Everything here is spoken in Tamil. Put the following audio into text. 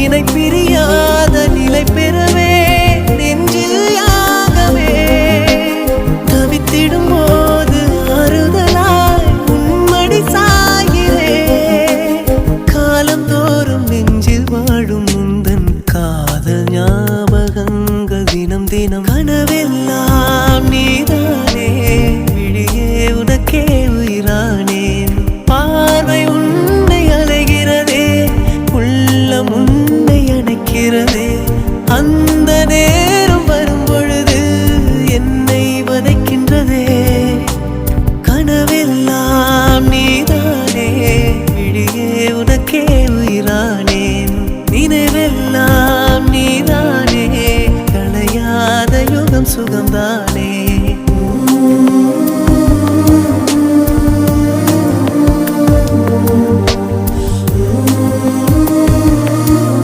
இணை பிரியாத நிலை பெறவே நெஞ்சில் யாகவே தவித்திடும் போது ஆறுதலாய் உன்மடி சாயிலே காலந்தோறும் நெஞ்சில் வாழும் முந்தன் காதல் ஞாபகங்கள் தினம் தினம் கனவெல்லாம் நீதானே விழியே உனக்கே உயிரானேன் பார்வை உன்னை அலைகிறதே உள்ளம் உன்னை அணைக்கிறதே